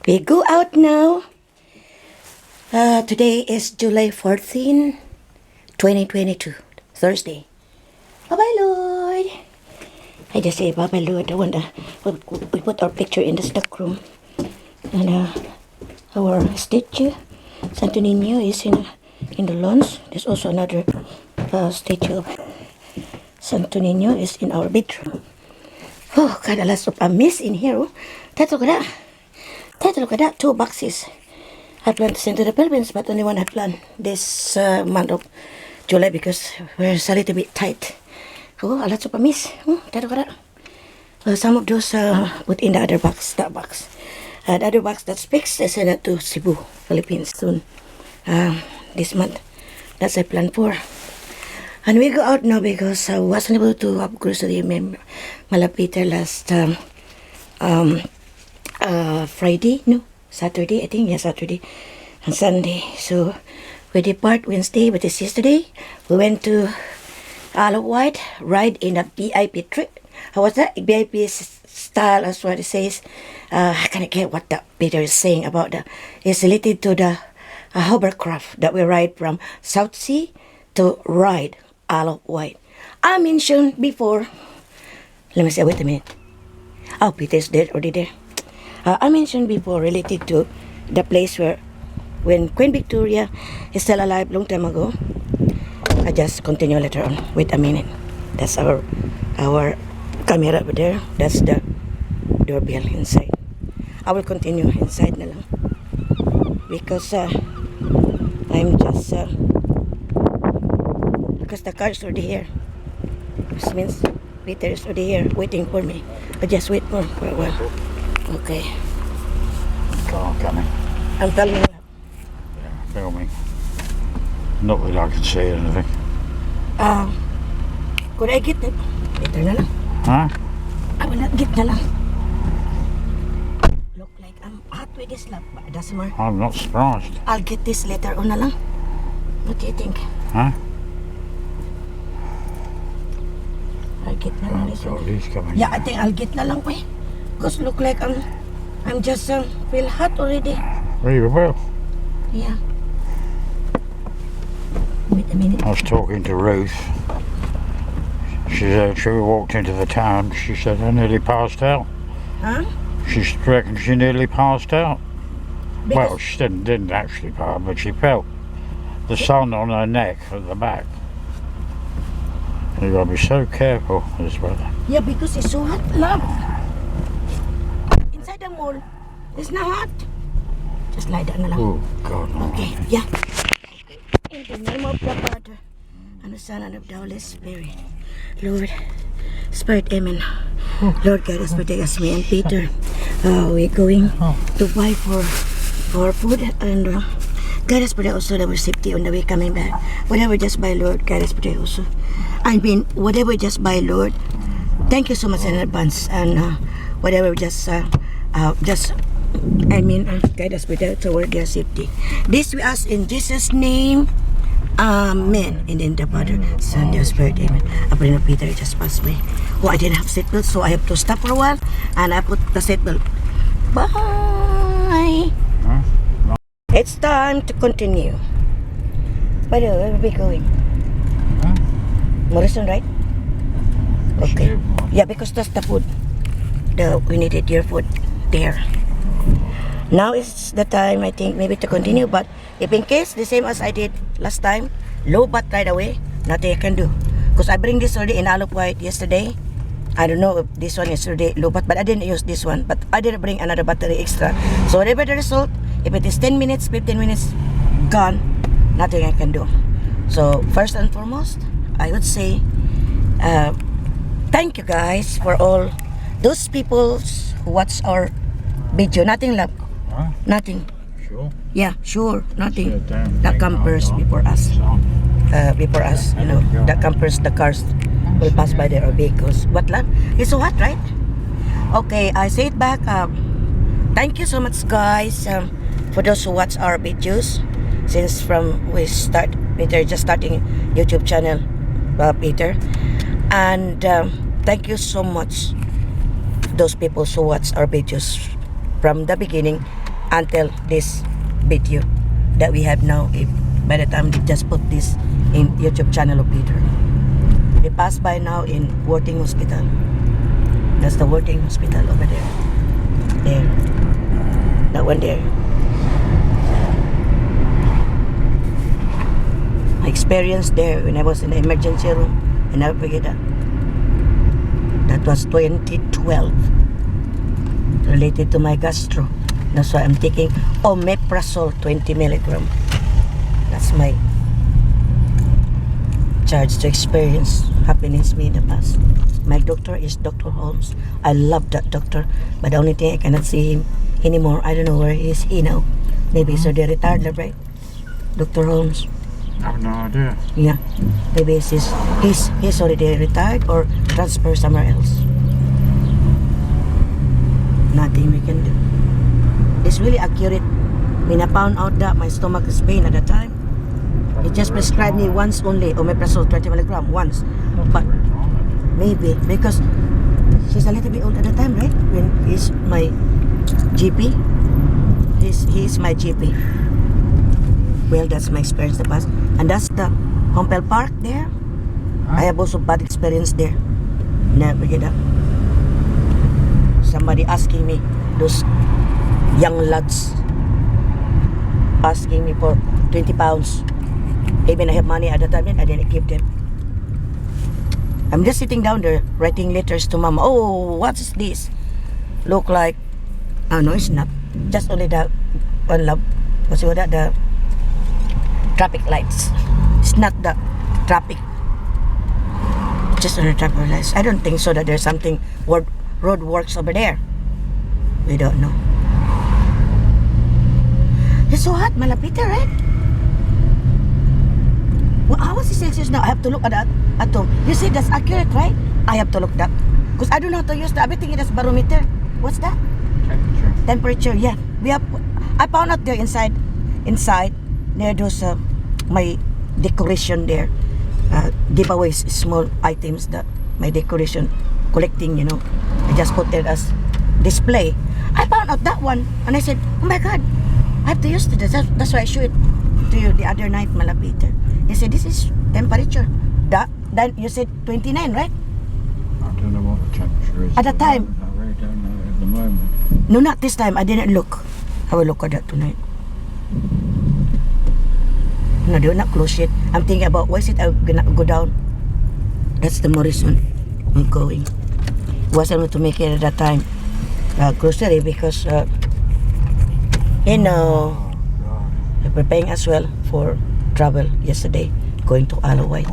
We go out now. Today is July 14, 2022, Thursday. Bye-bye, Lord. I just say bye-bye, Lord. I wonder, we put our picture in the stock room. And our statue, Santo Niño, is in the lawns. There's also another statue of Santo Niño is in our bedroom. Oh, God, a lot of a mess in here. Oh. Look at that. 2 boxes. I planned to send to the Philippines, but only one I planned this month of July because we're a little bit tight. Oh, a lot of a mess. Oh, look at that. Some of those put in the other box, that box. The other box that's fixed, I send it to Cebu, Philippines soon. This month. That's I plan for. And we go out now because I wasn't able to have grocery malapita last Friday, no, Saturday, I think, yeah, Saturday and Sunday. So we depart Wednesday, but it's yesterday. We went to Isle of Wight, ride in a VIP trip. How was that? VIP style, as what it says. I can't get what the Peter is saying about that. It's related to the hovercraft that we ride from South Sea to ride Isle of Wight. I mentioned before, let me say, wait a minute. Oh, Peter's dead already there. I mentioned before related to the place where when Queen Victoria is still alive long time ago. I just continue later on. Wait a minute. That's our camera over there. That's the doorbell inside. I will continue inside na lang. Because I'm just because the car is already here. This means Peter is already here waiting for me. I just wait for a while. Okay. Car coming. I'm telling you. Yeah, filming. Not that I can see anything. Could I get it? Later na lang. Huh? I will not get na lang. Look like I'm hot with this lap, but it doesn't matter. I'm not surprised. I'll get this later on na lang. What do you think? Huh? I'll get na lang this Oh, one. he's coming. Yeah, I think I'll get na lang pa eh. Because look like I'm just feel hot already. Very well. Yeah. Wait a minute. I was talking to Ruth. She said she walked into the town. She said I nearly passed out. Huh? She reckoned she nearly passed out. Because Well, she didn't actually pass, but she felt the sun on her neck at the back. You gotta be so careful this weather. yeah, because it's so hot, love. Inside the mall, it's not hot. Just like that na lang. Oh God. Okay, yeah. In the name of the Father, and the Son, and of the Holy Spirit. Lord, Spirit, amen. Lord, guide us, protect us, me and Peter. We're going to buy for food and guide us, protect also our safety on the way coming back. Whatever just buy, Lord, guide us, protect also. I mean, whatever just buy, Lord, thank you so much in advance. And whatever just guide us, protect toward their safety. This we ask in Jesus' name. Amen. And in the Father, Son, the Spirit, amen. I pray that Peter just passed me. Oh, I didn't have seatbelt, so I have to stop for a while. And I put the seatbelt. Bye. Huh? It's time to continue. By the way, where are we going? Huh? Morrison, right? Okay. Yeah, because that's the food. We needed your food there. Now is the time, I think, maybe to continue. But if in case, the same as I did last time, low bat right away, nothing I can do. Because I bring this already in Isle of Wight yesterday. I don't know if this one is already low bat, but I didn't use this one. But I didn't bring another battery extra. So whatever the result, if it is 10 minutes, 15 minutes, gone, nothing I can do. So first and foremost, I would say, thank you guys for all those people who watch our video. Nothing love. Huh? Nothing. Sure. Yeah, sure, nothing. Sit down, The take campers night before us. You know, the campers, the cars will pass by there or vehicles. What lang? It's so hot, right? Okay, I say it back. Thank you so much, guys, for those who watch our videos. Since Peter just starting YouTube channel, Peter, and thank you so much, those people who watch our videos from the beginning until this video that we have now. If by the time they just put this in YouTube channel of Peter, we pass by now in Worthing Hospital. That's the Worthing Hospital over there. There, that one there. I experienced there when I was in the emergency room. I never forget that. That was 2012. Related to my gastro. That's why I'm taking omeprazole 20 milligram. That's my charge to experience happiness me in the past. My doctor is Dr. Holmes. I love that doctor, but the only thing I cannot see him anymore. I don't know where he is now. Maybe he's already retired, right? Dr. Holmes. I have no idea. Yeah, maybe he's already retired or transferred somewhere else. Nothing we can do. It's really accurate. When I found out that my stomach is pain at the time, he just prescribed me once only omeprazole 20 milligram once. But maybe because she's a little bit old at the time, right? When he's my GP, he's my GP. Well, that's my experience in the past. And that's the Humpel Park there. I have also bad experience there. Never get up. Somebody asking me, those young lads asking me for 20 pounds. Even I have money at the time, I didn't give them. I'm just sitting down there writing letters to Mama. Oh, what's this? Look like, oh no, it's not. Just only the one love. What's that? The traffic lights. It's not the traffic. Just on the traffic lights. I don't think so that there's something road works over there. We don't know. It's so hot, malapit, right? Well, how is it Celsius now? I have to look at that. You see, that's accurate, right? I have to look that. Because I don't know how to use that. I've been thinking that's barometer. What's that? Temperature, yeah. I found out there inside near those my decoration there, giveaways, small items that my decoration collecting, I just put it as display. I found out that one and I said, oh my god, I have to use this. That's why I showed it to you the other night, malapit. He said, this is temperature. Then you said 29, right? I don't know what the temperature is at the time. I really don't know at the moment. No, not this time. I didn't look. I will look at that tonight. No, they will not close yet. I'm thinking about why is it I'm gonna go down. That's the Morrison I'm going. Wasn't able to make it at that time. Grocery because they're preparing as well for travel yesterday, going to Alaway.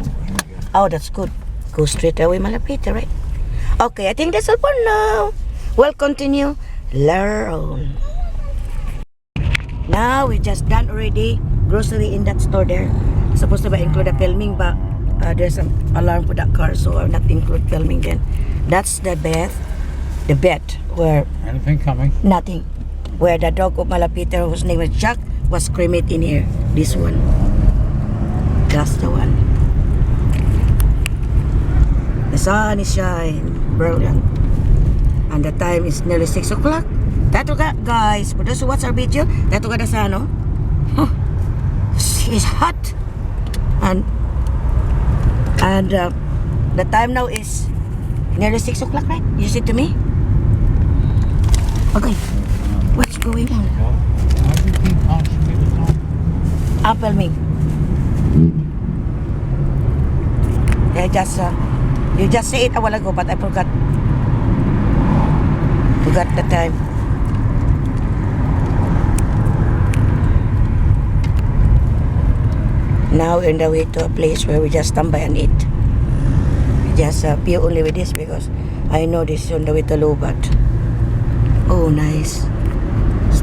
Oh, that's good. Go straight away, malapit, right? Okay, I think that's all for now. We'll continue later on. Now we just done already grocery in that store there. Supposed to be include the filming, but there's an alarm for that car, so I'll not include filming then. That's the bed where Anything coming? nothing. Where the dog of Malapiter, whose name is Jack, was cremated in here. This one. That's the one. The sun is shining, brilliant. And the time is nearly 6 o'clock. Dato ka, guys, for those who watch our video, dato ka sa ano? It's hot. And the time now is nearly 6 o'clock, right? You said to me? Okay. What's going on? Why do you keep asking me the time? Apple me. You just say it a while ago, but I forgot the time. Now we're on the way to a place where we just stand by and eat. We just pure only with this because I know this is on the way to Lobat. Oh, nice.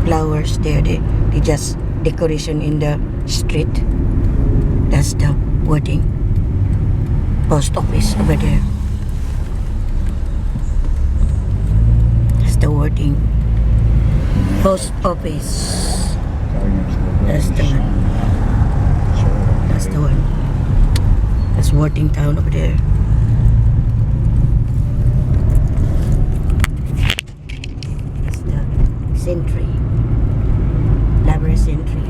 Flowers there. They just decoration in the street. That's the wording. Post office over there. That's the wording. Post office. That's the one. That's the one. That's Worthing Town over there. That's the Sentry. Libraries entry.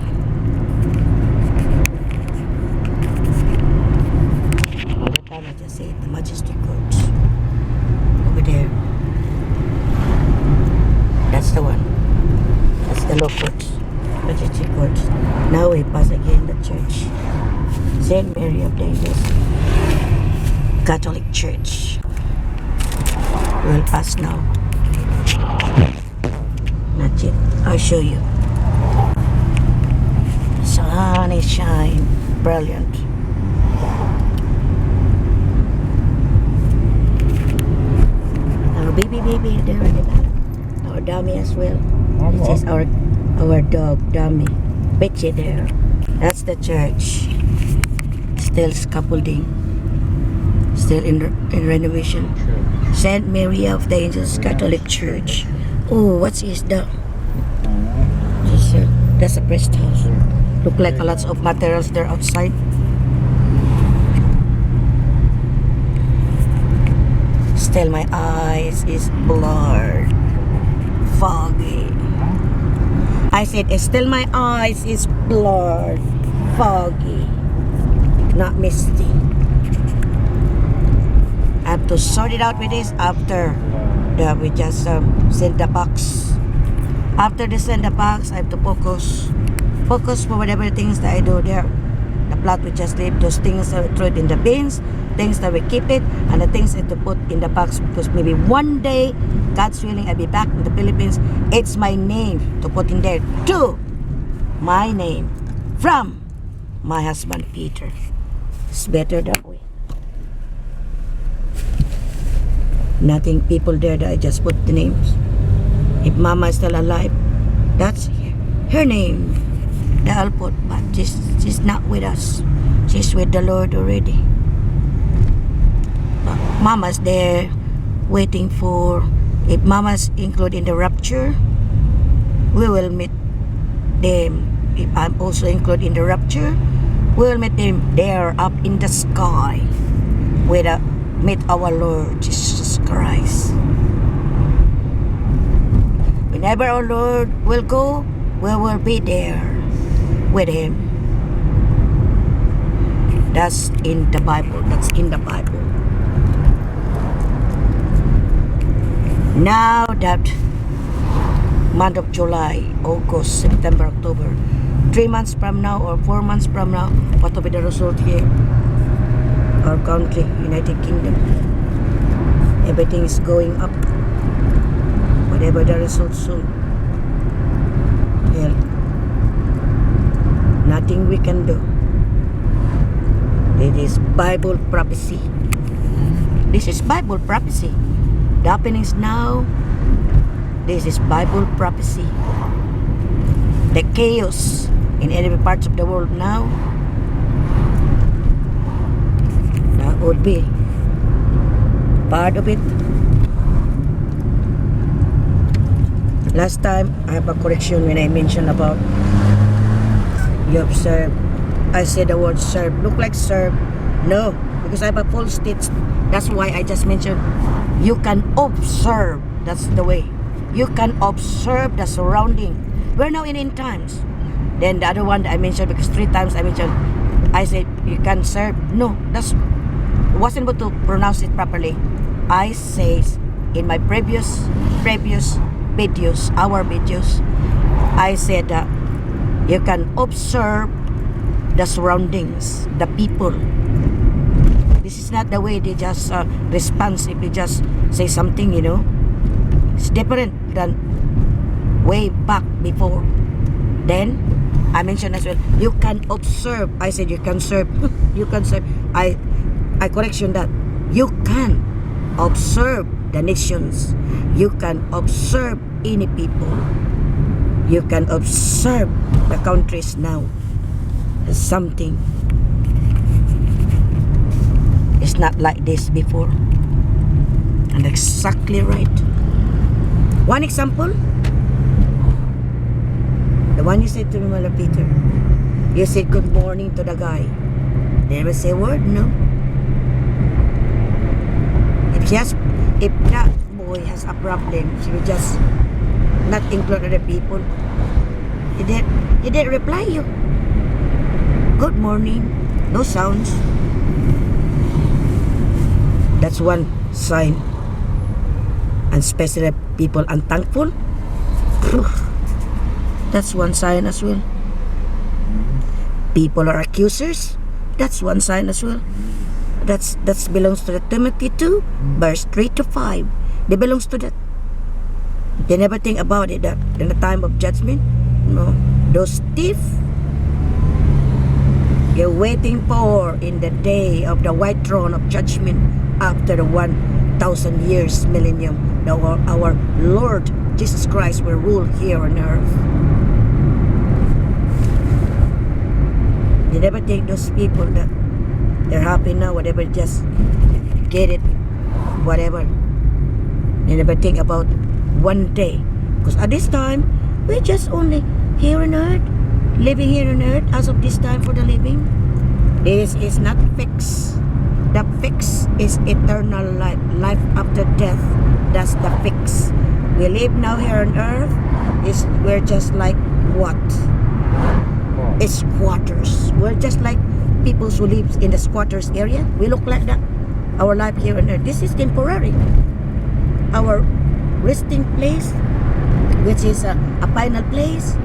All the time I just say the Majestic Court. Over there. That's the one. That's the law court. Majestic Court. Now we pass again the church. St. Mary of the Angels Catholic Church. We'll pass now. Not yet. I'll show you. Sun is shine. Brilliant. Our baby there in the back. Our dummy as well. This is our dog dummy. Betchy there. That's the church. Still scaffolding. Still in renovation. Saint Mary of the Angels Catholic Church. Oh, what's this? That's a priest house. Look like a lot of materials there outside. Still my eyes is blurred. Foggy. I said still my eyes is blurred. Foggy. Not misty. I have to sort it out with this after we just send the box. After they send the box, I have to focus for whatever things that I do there. The plot we just leave those things that we throw it in the bins, things that we keep it, and the things that to put in the box because maybe one day, God's willing, I'll be back in the Philippines. It's my name to put in there too. My name from my husband Peter. It's better that way. Nothing people there that I just put the names. If Mama is still alive, that's her name that I'll put. But she's not with us. She's with the Lord already. But Mama's there waiting for, if Mama's included in the rapture, we will meet them. If I'm also included in the rapture, we'll meet them there up in the sky with meet our Lord Jesus Christ. Whenever our Lord will go, we will be there with Him. That's in the Bible. That's in the Bible. Now that month of July, August, September, October, 3 months from now or 4 months from now, what will be the result here? Our country, United Kingdom. Everything is going up. Whatever the result soon. Well, nothing we can do. It is Bible prophecy. This is Bible prophecy. The happenings now, this is Bible prophecy. The chaos in every parts of the world now, that would be part of it. Last time, I have a correction when I mentioned about you observe. I said the word serve. Look like serve. No, because I have a false state. That's why I just mentioned you can observe. That's the way. You can observe the surrounding. We're now in end times. Then the other one that I mentioned, because 3 times I mentioned, I said you can serve. No, that's wasn't able to pronounce it properly. I say in my previous videos, our videos, I said that you can observe the surroundings, the people. This is not the way they just respond if they just say something, you know. It's different than way back before. Then I mentioned as well, you can observe. I said you can serve. You can serve. I correction that. You can observe the nations. You can observe any people. You can observe the countries now. Something is not like this before. And exactly right. One example, the one you said to me, Mother Peter. You said good morning to the guy. They never say a word, no. If that boy has a problem, she will just not include other people. He didn't reply you. Good morning. No sounds. That's one sign. And especially people unthankful. That's one sign as well. People are accusers. That's one sign as well. That belongs to the Timothy 2, verse 3 to 5. They belongs to that. They never think about it that in the time of judgment, no, those thieves, you're waiting for in the day of the white throne of judgment after the 1,000 years millennium. Our Lord Jesus Christ will rule here on earth. You never think those people that they're happy now, whatever, just get it, whatever. You never think about one day. Because at this time, we're just only here on earth, living here on earth as of this time for the living. This is not fixed. The fix is eternal life, life after death. That's the fix. We live now here on earth. We're just like what? It's squatters. We're just like people who live in the squatters area. We look like that. Our life here on earth. This is temporary. Our resting place, which is a final place,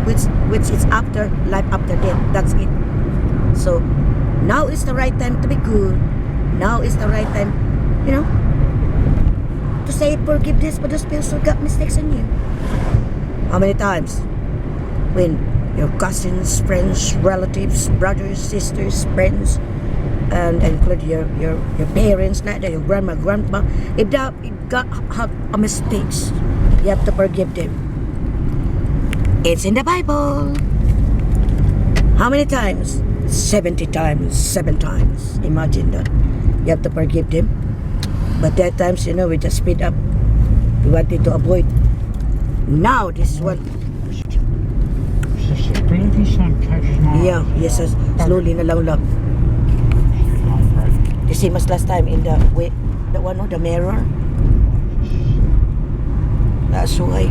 which is after life after death. That's it. So now is the right time to be good. Now is the right time, to say forgiveness for those people who got mistakes on you. How many times when your cousins, friends, relatives, brothers, sisters, friends, and include your parents, like that, your grandma, grandpa, if they have a mistakes, you have to forgive them. It's in the Bible. How many times? 70 times, 7 times. Imagine that. You have to forgive them. But there are times, we just speed up. We wanted to avoid. Now, this one. Is this a bleeding sun catches my eye? Yeah, yes, slowly na lang lang. The same as last time in the mirror. That's why.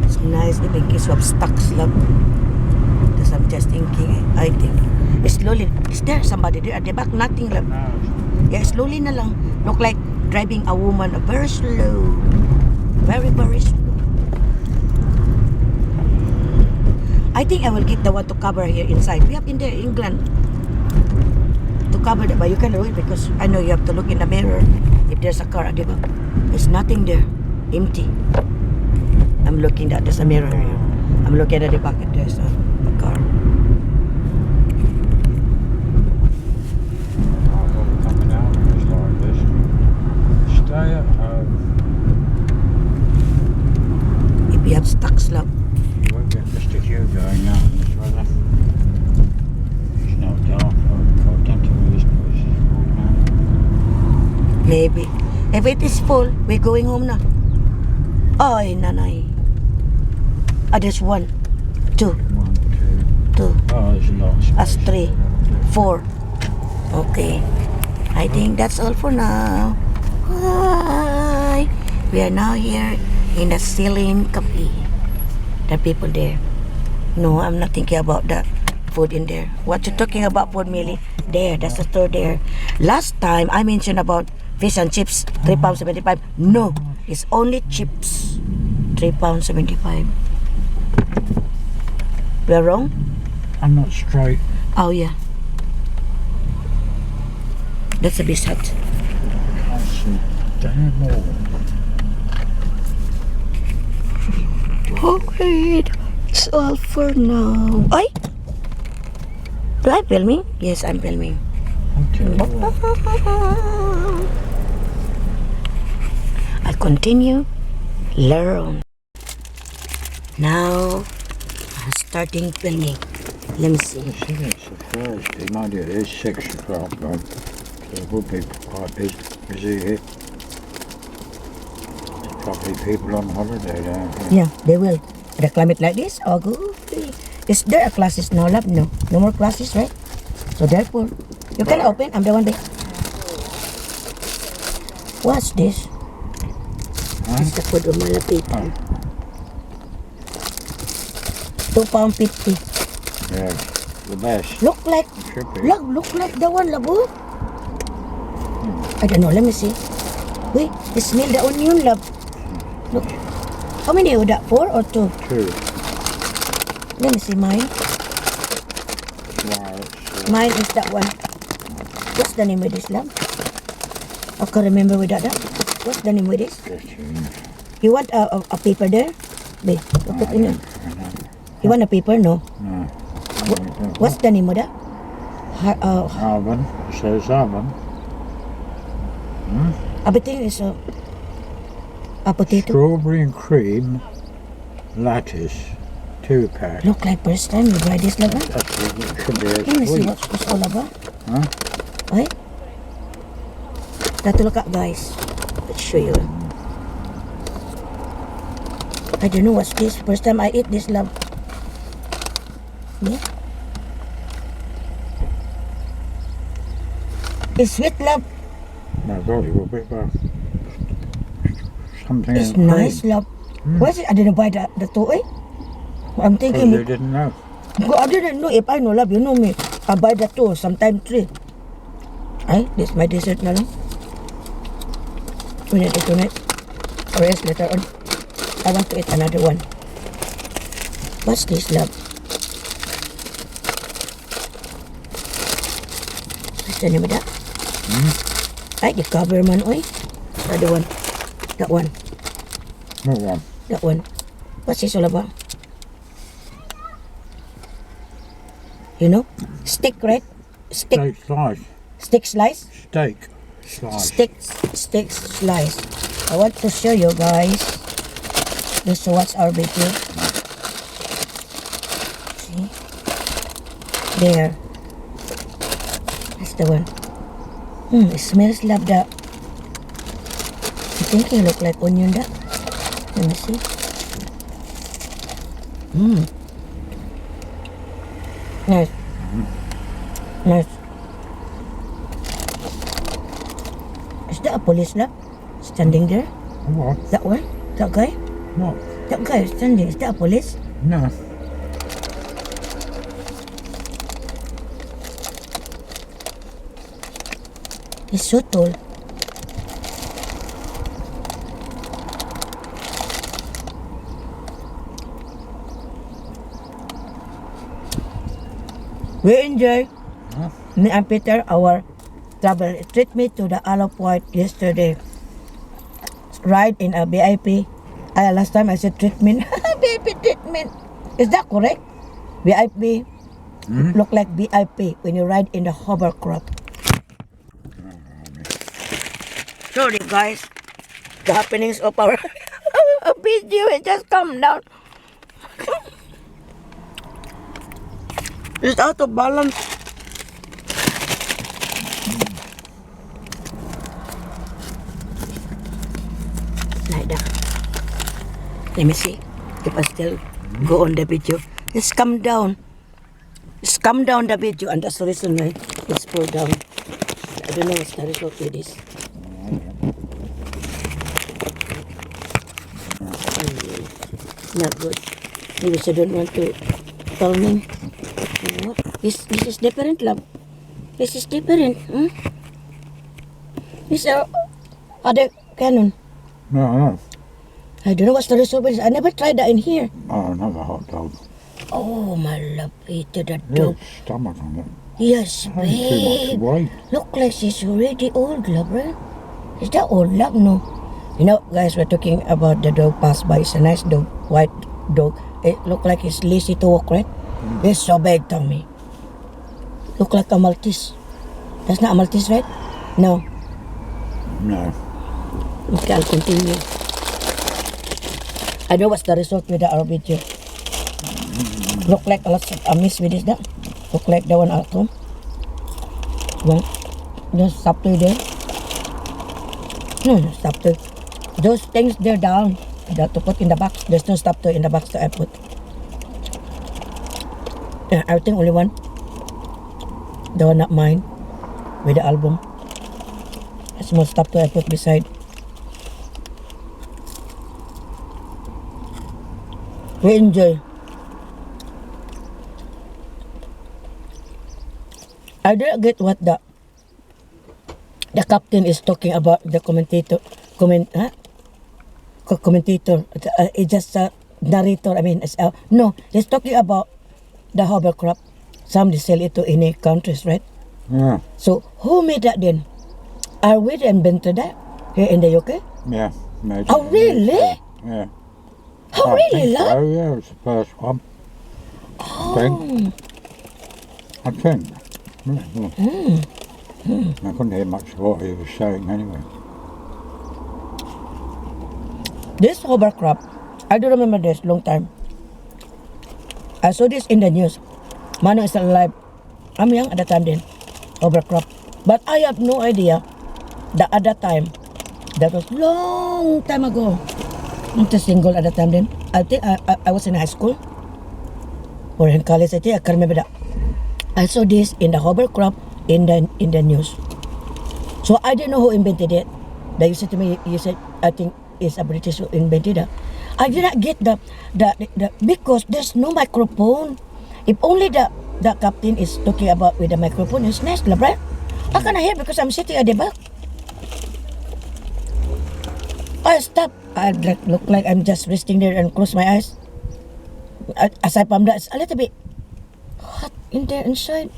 It's nice if in case of stocks lang. Because I'm just thinking, I think. Slowly, is there somebody there at the back? Nothing lang. Yeah, slowly na lang. Look like driving a woman very slow. Very, very slow. I think I will get the one to cover here inside. We have in there, England, to cover that, but you can't do it because I know you have to look in the mirror if there's a car at the back. There's nothing there. Empty. I'm looking at there's a mirror here. I'm looking at the back and there's a car. Stay at home. If you have stocks lang. You won't get Mr. Hugh going out in this weather. It's not dark. I don't know where this place is called now. Maybe. If it is full, we're going home na. Ay, nanay. There's 1, 2, 1, 2. 2. Oh, there's a lot of space. That's 3, 4. Okay. I think that's all for now. Bye. We are now here in the Celine Cafe. The people there. No, I'm not thinking about the food in there. What you talking about food, Millie? There, that's the store there. Last time I mentioned about fish and chips, £3.75. No, it's only chips. £3.75. We're wrong? I'm not straight. Oh yeah. That's a bit hot. That's a damn more. Okay, that's all for now. Ay! Do I filming? Yes, I'm filming. I'll continue. Learn. Now, I'm starting filming. Let me see. It's a Thursday. Mind you, it is 6 o'clock though. So it will be quite busy here. There's probably people on holiday down here. Yeah, they will. The climate like this, oh good. Is there are classes now, love? No. No more classes, right? So therefore, you can open. I'm the one that... What's this? It's the food of malapit. £2.50. Yeah, the best. Look like, Should be. look like the one, love. Oh. I don't know. Let me see. Wait, it smell the onion, love. Look. How many are that? 4 or 2? 2. Let me see mine. Wow, it's, Mine is that one. What's the name of this, love? I can't remember without that. What's the name of this? 15. You want a paper there? Babe, look at it. You want a paper? No. No. What's the name of that? Almond. It says almond. Everything is a potato. Strawberry and cream lattice. 2-pack. Look like first time you buy this, love. That's it. It should be Let me as see sweet. what's this all about. Huh? Right? Got to look up, guys. Let's show you. I don't know what's this. First time I eat this, love. Yeah. It's sweet, love. My God, it will be something It's in nice, cream. love. What's it? I didn't buy the toy. I'm Because thinking, you didn't know. I didn't know. If I know, love, you know me. I buy the two, sometimes 3. Ay, this is my dessert na lang. We need to tonight. Or else later on. I want to eat another one. What's this, love? What's the name of that? Ay, the cover man, oy. The other one. That one. What one? That one. What's this all about? You know? Stick, right? Stick. Steak slice. Stick slice? Steak slice. Stick slice. I want to show you guys. This is what's our video. See? There. That's the one. It smells like that. I think it look like onion that. Let me see. Nice. Nice. Is that a police lab standing there? What? That one? That guy? What? That guy is standing. Is that a police? No. He's so tall. We enjoy. Me and Peter, our travel. Treat me to the Isle of Wight yesterday. Ride in a VIP. Last time I said treatment. VIP treatment. Is that correct? VIP. Look like VIP when you ride in the hovercraft. Sorry guys. The happenings of our video it just come down. It's out of balance. Like that. Let me see if I still go on the video. Just come down. Just come down the video, and that's the reason why it's pulled down. I don't know what's the result with this. Not good. Maybe I don't want to tell me. What? This is different, love. This is different. This is other canon. No. I don't know what's the result with this. I never tried that in here. Oh, another hot dog. Oh, my love, Peter, the Yeah, dog. stomach on it. Yes, Too much babe. weight. Look like she's already old, love, right? Is that old, love? No. You know, guys, we're talking about the dog passed by. It's a nice dog, white dog. It look like it's lazy to walk, right? It's so big, Tommy. Look like a Maltese. That's not a Maltese, right? No. No. Okay, I'll continue. I know what's the result with our video. Look like a lot of a miss with this, that. Look like the one at home. Well, just stop to there. No, stop to. Those things they're down. That to put in the box. There's no stop to in the box that I put. Yeah, I think only one. The one not mine. With the album. A small stuff to I put beside. We enjoy. I don't get what the captain is talking about. The commentator. It's just a narrator. I mean, no, he's talking about the hovercraft. Some they sell it to any countries, right? Yeah. So who made that then? Are we the inventor that here in the UK? Yeah. Made Oh, it. really? Yeah. Oh, I really, think love? so, yeah, it was the first one. Oh. I think. I couldn't hear much of what he was saying anyway. This hovercraft, I don't remember this long time. I saw this in the news. Mano is alive. I'm young at the time then. Hovercraft. But I have no idea that at that time, that was long time ago. I'm just single at the time then. I think I was in high school or in college. I think I can't remember that. I saw this in the hovercraft in the news. So I didn't know who invented it. That you said to me, you said I think it's a British who invented it. I did not get the because there's no microphone. If only the captain is talking about with the microphone, it's nice, right? I can't hear because I'm sitting at the back. I stop. I look like I'm just resting there and close my eyes. Aside from that, it's a little bit hot in there inside.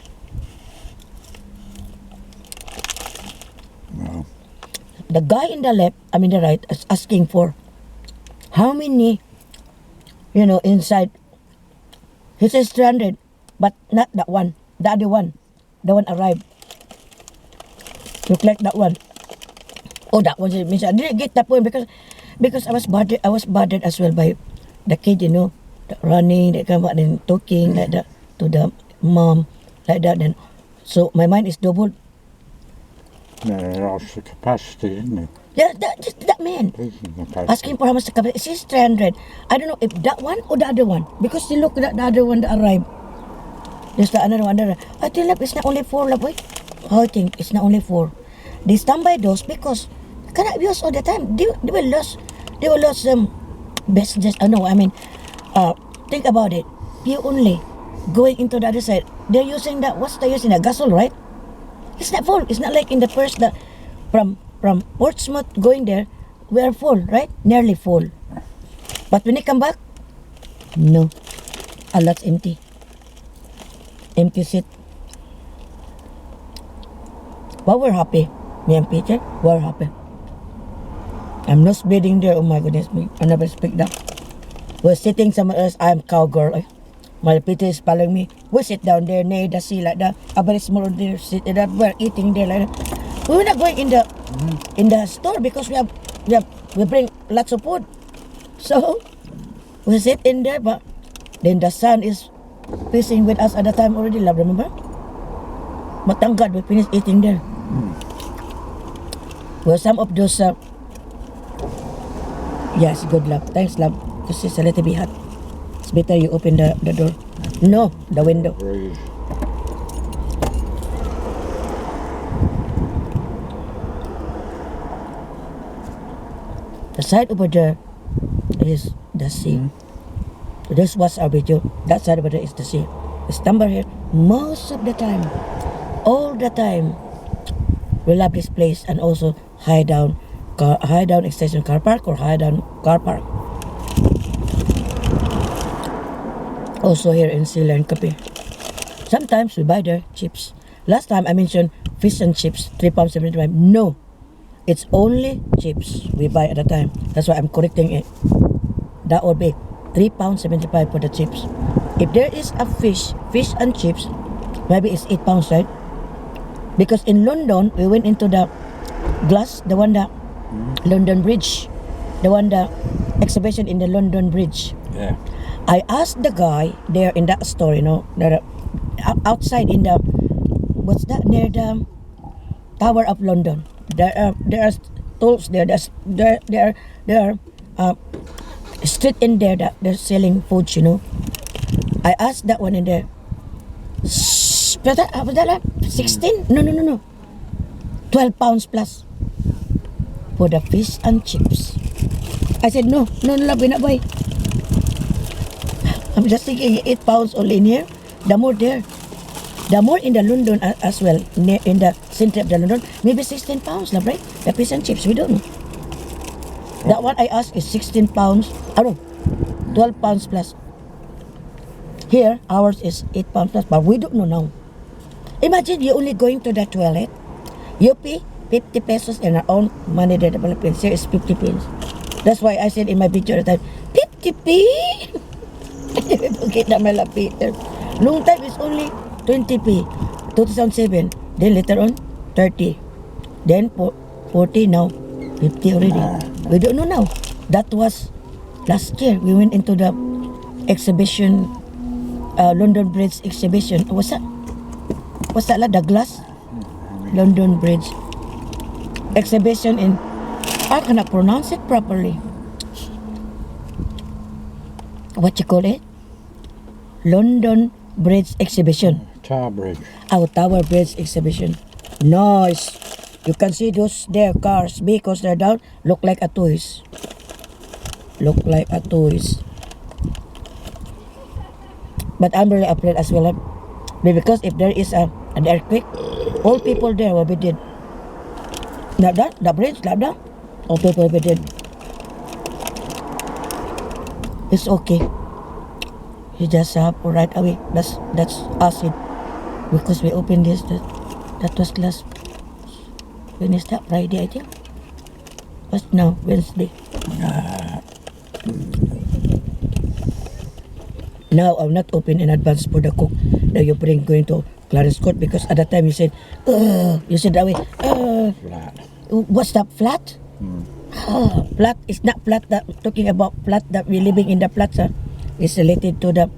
No. The guy in the left, I mean the right, is asking for how many, inside. He says 300, but not that one. The other one. The one arrived. Look like that one. Oh, that one. I didn't get that point because I was bothered as well by the kid, the running, that kind of and talking like that to the mom, like that. And so my mind is doubled. Yeah, that's the capacity, isn't it? Yeah, that man Capacity. asking for how much the capacity. It says 300. I don't know if that one or the other one because they look at the other one that arrived. There's the another one. I tell you, it's not only 4, love, boy. I think it's not only 4. They stand by those because cannot use all the time. They will lose. They will lose business. No, I mean, think about it. You only going into the other side. They're using that. What's they using? A gasol, right? It's not full. It's not like in the first that from Portsmouth going there, we are full, right? Nearly full. But when they come back, no, a lot's empty. Empty seat. But we're happy. Me and Peter, we're happy. I'm not bleeding there. Oh my goodness me. I never speak that. We're sitting somewhere else. I'm cowgirl. My Peter is following me. We sit down there near the sea like that. A very small there sit that we're eating there like that. We're not going in the store because we bring lots of food. So we sit in there, but then the sun is fishing with us at the time already, love, remember? But thank God we finished eating there. Well, some of those yes, good love. Thanks, love. Because it's a little bit hot. It's better you open the door. No, the window. Breeze. The side over there is the sea. This was our video. That side over there is the sea. We stand here most of the time. All the time. We love this place and also high down extension car park or high down car park. Also here in Silla and Cape. Sometimes we buy their chips. Last time I mentioned fish and chips, £3.75. No, it's only chips we buy at a time. That's why I'm correcting it. That would be £3.75 for the chips. If there is a fish and chips, maybe it's £8, right? Because in London, we went into the glass, the one that London Bridge, the one the exhibition in the London Bridge. Yeah. I asked the guy there in that store, outside in the what's that near the Tower of London. There are stalls there. There are street in there that they're selling food. I asked that one in there. 16? No. 12 pounds plus for the fish and chips. I said, no, love, we're not buy. I'm just thinking 8 pounds only in here. The more there. The more in the London as well, in the center of the London, maybe 16 pounds, love, right? The fish and chips, we don't know. That one I asked is 16 pounds. I don't know, 12 pounds plus. Here, ours is 8 pounds plus, but we don't know now. Imagine you only going to the toilet. You pay 50 pesos in our own money that the Philippines. Here is 50 pence. That's why I said in my picture at the time, 50p? I never forget that, my love, Peter. Long time is only 20p. 2007. Then later on, 30. Then 40, now 50 already. We don't know now. That was last year. We went into the exhibition, London Bridge exhibition. What's that? What's that? The glass? London Bridge exhibition in, I cannot pronounce it properly. What you call it? London Bridge exhibition. Tower Bridge. Our Tower Bridge exhibition. Nice. You can see those their cars because they're down. Look like a toys. Look like a toys. But I'm really afraid as well. Because if there is an earthquake, all people there will be dead. Not that, the bridge, not that. All people will be dead. It's okay. You just have right away. That's acid. Because we opened this. That was last. When is that? Friday, I think. What's now? Wednesday. Now I'm not open in advance for the cook that you bring going to Clarence Court, because at that time you said that way. Flat. What's that, flat? Flat is not flat. That talking about flat that we living in the flats. Is related to the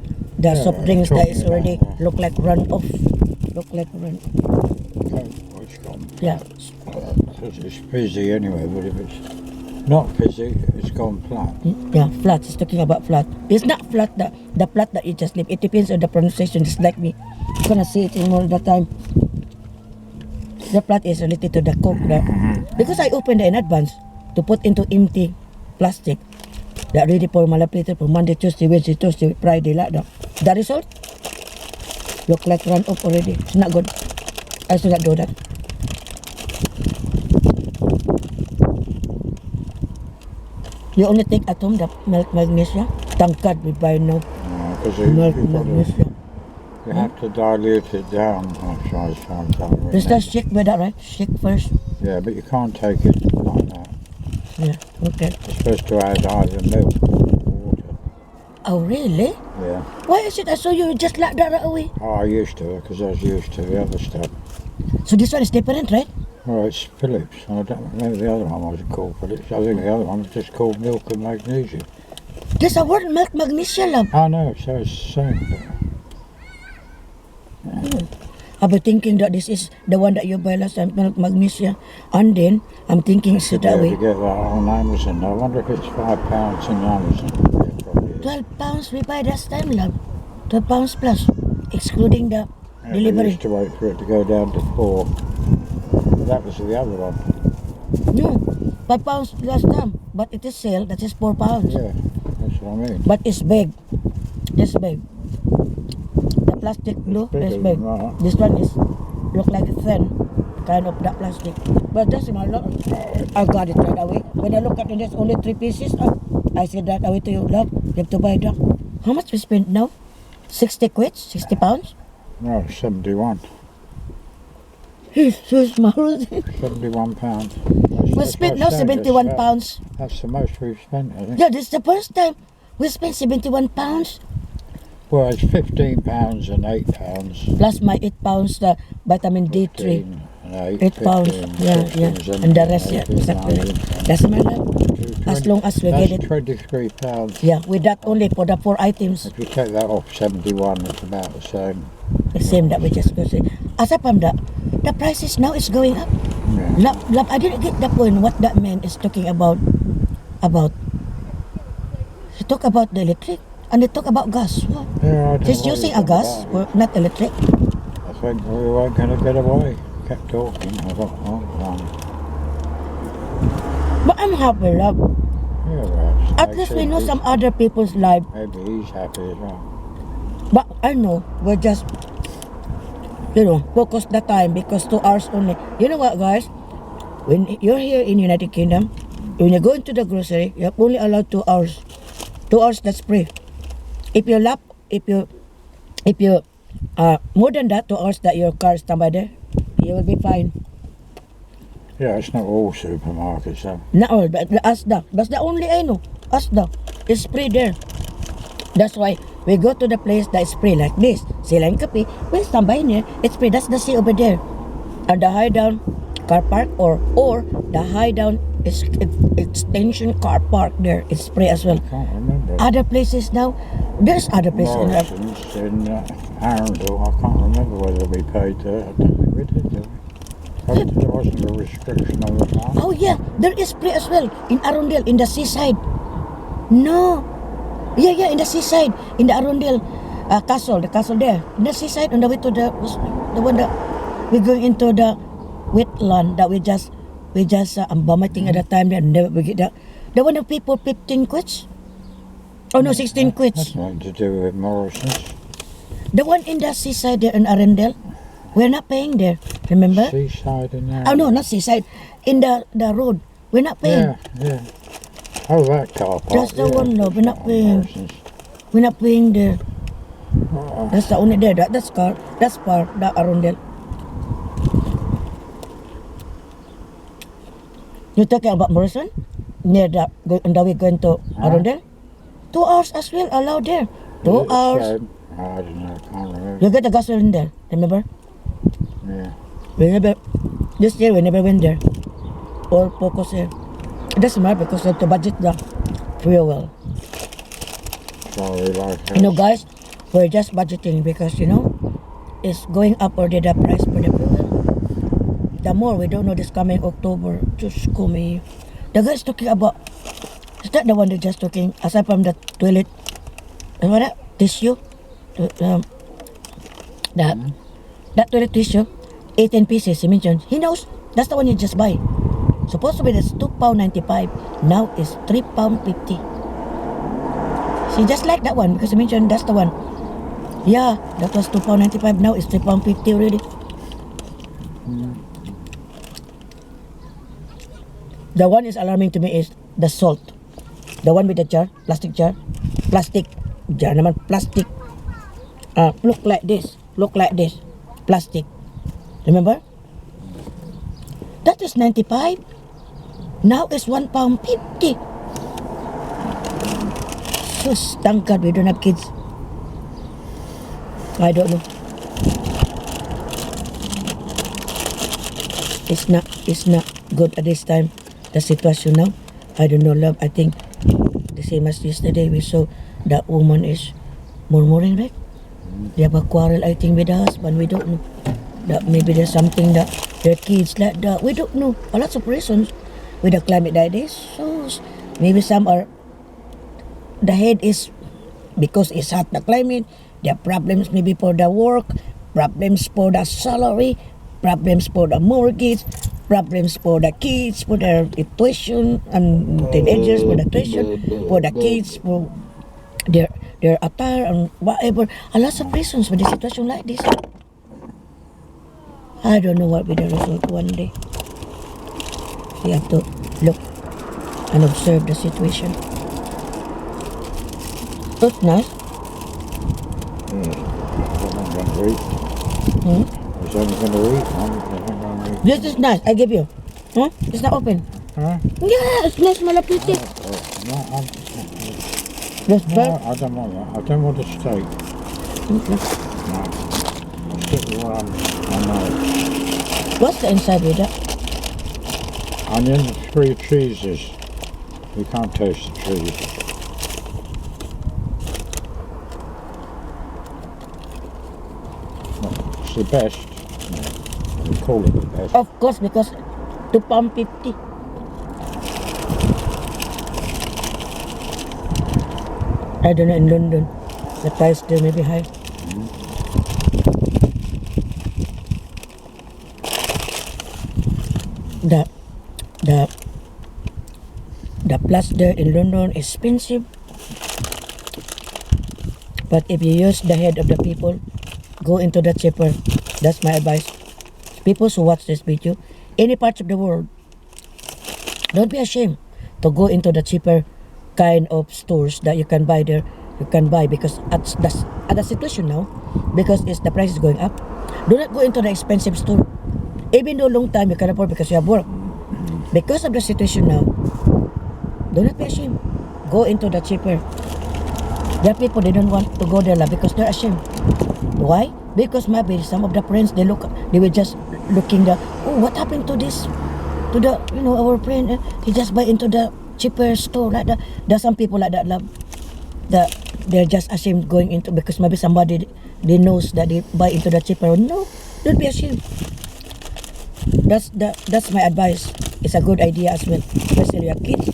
soft drinks that is already look like run off. Look like run. Oh, it's gone. Yeah. It's fizzy anyway, but if it's not fizzy, it's gone flat. Yeah, flat. It's talking about flat. It's not flat, the flat that you just live. It depends on the pronunciation. It's like me. You're gonna see it in all the time. The flat is related to the coke. Because I opened it in advance to put into empty plastic. That ready for Malapeter for Monday, Tuesday, Wednesday, Thursday, Friday, like that. The result? Look like run off already. It's not good. I should not do that. You only take at home the milk magnesia. Thank God we buy now. Because Milk magnesia. you have to dilute it down. Just shake with that, right? Shake first. Yeah, but you can't take it like that. Yeah, okay. You're supposed to add either milk or water. Oh, really? Yeah. Why is it I saw you just like that right away? Oh, I used to, because I was used to the other stuff. So this one is different, right? Well, it's Phillips. I don't know the other one wasn't called Phillips. I think the other one was just called milk and magnesia. There's a word, milk magnesia, love. I know, so it's the same. I've been thinking that this is the one that you buy last time, milk magnesia. And then I'm thinking it's that way. To get that on Amazon. I wonder if it's £5 in Amazon. Yeah, probably is. 12 pounds we buy last time, love. 12 pounds plus, excluding the Yeah, we delivery. used to wait for it to go down to 4. That was the other one. No, 5 pounds last time, but it is sale, that is 4 pounds. Yeah, that's what I mean. But it's big. It's big. The plastic blue is big. Right. This one is look like a thin kind of that plastic. But that's my love. I got it right away. When I look at it, there's only 3 pieces. I said that away to you, love. You have to buy that. How much we spent now? 60 quid? 60 pounds? No, 71. It's so small. £71. We spent now 71 pounds. That's the most we've spent, I think. Yeah, this is the first time we spent 71 pounds. Well, it's £15 and £8. Plus my 8 pounds the vitamin D3. 15 and 8 pounds. 15, Yeah. 17, And the rest, yeah, 18, exactly. 19. That's my love. As long as we That's get it. £23. Yeah, with that only for the 4 items. If you take that off 71, it's about the same. The same that we just go say. Aside from that, the prices now is going up. Yeah. Love, I didn't get the point what that man is talking about. He talk about the electric and they talk about gas. What? Yeah, I don't He's know using what a he's on gas, about. or not electric. think we weren't going to get away. Kept talking. I thought, oh, fine. But I'm happy, love. Yeah, well, At least we know some other people's life. Maybe he's happy as well. But I know we're just, focus the time because 2 hours only. You know what, guys? When you're here in United Kingdom, when you go into the grocery, you're only allowed 2 hours. 2 hours, that's free. If you more than that 2 hours that your car is standby there, you will be fine. Yeah, it's not all supermarkets though. Not all, but the Asda. That's the only I know. Asda is free there. That's why we go to the place that is free like this. Sila and Kape, we standby near. It's free. That's the sea over there. And the high down car park or the high down extension car park there. It's free as well. I can't remember. Other places now, there's other places Morrison's in Arundel. I can't remember whether we paid there. I don't think we did, did we? There wasn't a restriction on the time. Oh yeah, there is free as well in Arundel, in the seaside. No. Yeah, in the seaside, in the Arundel castle, the castle there. In the seaside, on the way to the one that we're going into the wetland that we just I'm vomiting at the time. Then we get the one that people 15 quid. Oh no, 16 quid. That's nothing to do with Morrison's. The one in the seaside there in Arundel, we're not paying there. Remember? Seaside in there. Oh no, not seaside. In the road, we're not paying. Yeah. Oh, that car park. That's the one, no, we're not paying. Morrison's. We're not paying there. Oh, That's the only there. That's part, the Arundel. You talking about Morrison? Near the way going to Arundel? 2 hours as well allowed there. 2 hours. I don't know, I can't remember. You get the gasoline there, remember? Yeah. This year we never went there. Or focus here. It doesn't matter because of the budget the fuel. Sorry, like Guys, we're just budgeting because, it's going up already the price for the fuel. The more we don't know this coming October. Just call me. The guy's talking about, is that the one that just talking, aside from the toilet, what that? Tissue? That toilet tissue, 18 pieces, he mentioned. He knows, that's the one you just buy. Supposed to be that's £2.95. Now it's £3.50. See, just like that one, because he mentioned that's the one. Yeah, that was £2.95. Now it's £3.50 already. The one is alarming to me is the salt. The one with the jar, plastic jar. Plastic jar naman, plastic. Look like this. Plastic. Remember? That is 95. Now it's £1.50. Sus, thank God we don't have kids. I don't know. It's not good at this time. The situation now. I don't know, love. I think the same as yesterday we saw that woman is murmuring, right? They have a quarrel, I think, with the husband. We don't know. That maybe there's something that their kids like that. We don't know. A lot of reasons with the climate like this. So maybe some are, the head is because it's hot the climate. There are problems maybe for the work, problems for the salary, problems for the mortgage, problems for the kids, for their tuition, and teenagers for the tuition, for the kids, for their attire and whatever. A lot of reasons for the situation like this. I don't know what will be the result one day. We have to look and observe the situation. That's nice. I'm not going to eat. I was only going to eat. I'm not going to eat. This is nice. I give you. Huh? It's not open. Huh? Yeah, it's nice, malapiti. This No, I don't want that. I don't want a steak. Okay. No. I'll stick with what I know. What's the inside with that? Onions, 3 cheeses. You can't taste the cheese. It's the best. We call it the best. Of course, because £2.50. I don't know in London. The price there may be high. the the the plus there in London is expensive. But if you use the head of the people, go into the cheaper. That's my advice. People who watch this video, any parts of the world, don't be ashamed to go into the cheaper kind of stores that you can buy there. You can buy because at the situation now, because the price is going up. Do not go into the expensive store. Even though long time you can afford because you have work. Because of the situation now, do not be ashamed. Go into the cheaper. There are people they don't want to go there because they're ashamed. Why? Because maybe some of the friends they were just looking oh, what happened to this? To the our friend he just buy into the cheaper store like that. There's some people like that love that they're just ashamed going into because maybe somebody they knows that they buy into the cheaper. No, don't be ashamed. That's my advice. It's a good idea as well, especially your kids.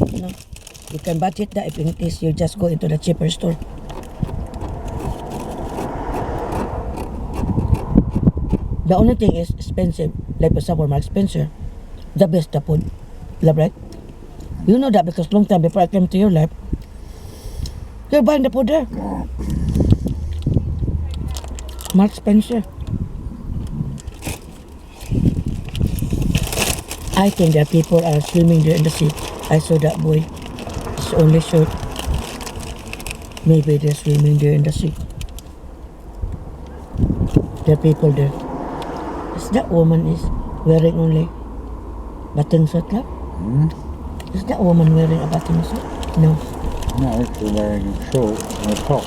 You can budget that if in case you just go into the cheaper store. The only thing is expensive, like for example Mark Spencer, the best the food, love, right? You know that because long time before I came to your life, you're buying the food there. Mark Spencer. I think that people are swimming there in the sea. I saw that boy. It's only short. Maybe they're swimming there in the sea. There are people there. Is that woman is wearing only button shirt, love? Is that woman wearing a button shirt? No. No, she's wearing a short and a top.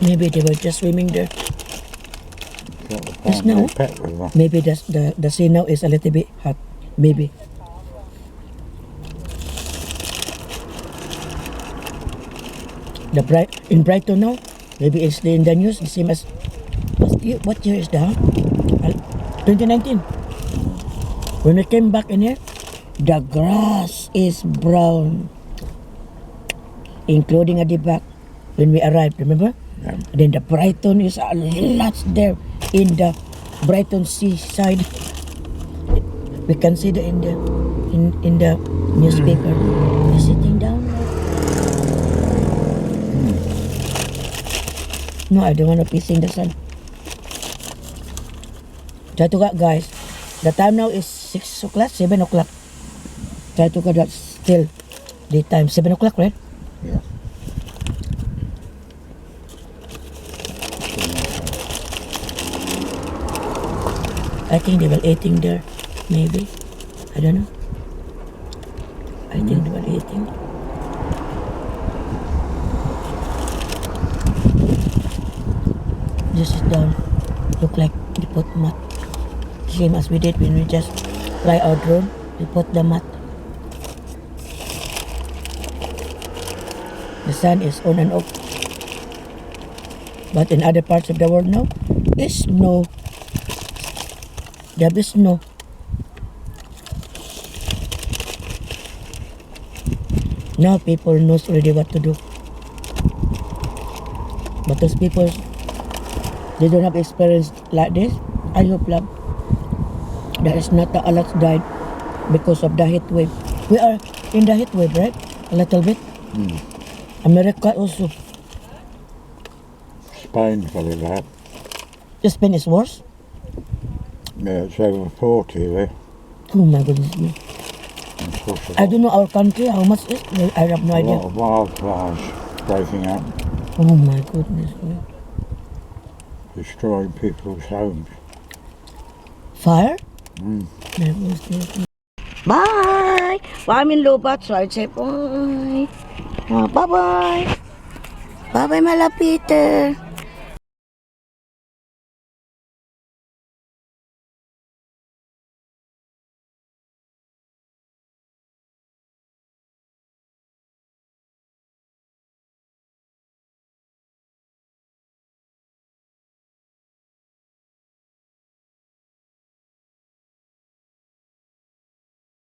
Maybe they were just swimming there. Just now. Maybe the sea now is a little bit hot. Maybe. In Brighton now, maybe it's in the news the same as what year is that? 2019. When we came back in here, the grass is brown, including at the back when we arrived. Remember? Yeah. Then the Brighton is a lot there in the Brighton seaside. We can see the in the newspaper. They're sitting down there. No, I don't want to piss in the sun. Try to get, guys. The time now is 6 o'clock, 7 o'clock. Try to get that still daytime. 7 o'clock, right? Yeah. I think they were eating there, maybe. I don't know. I think they were eating. Just sit down. Look like they put mat. Same as we did when we just fly our drone. We put the mat. The sun is on and off. But in other parts of the world now, it's snow. There is snow. Now people knows already what to do. But those people, they don't have experience like this. I hope, love, there is not a lot died because of the heat wave. We are in the heat wave, right? A little bit. America also. Spain very bad. Spain is worse. Yeah, it's over 40 there. Oh my goodness me. I don't know our country how much is. I have no idea. A lot of wildfires breaking out, Oh my goodness me. destroying people's homes. Fire? Bye! Well, I'm in Lobat, so I'd say bye. Bye-bye. Bye-bye, my love, Peter.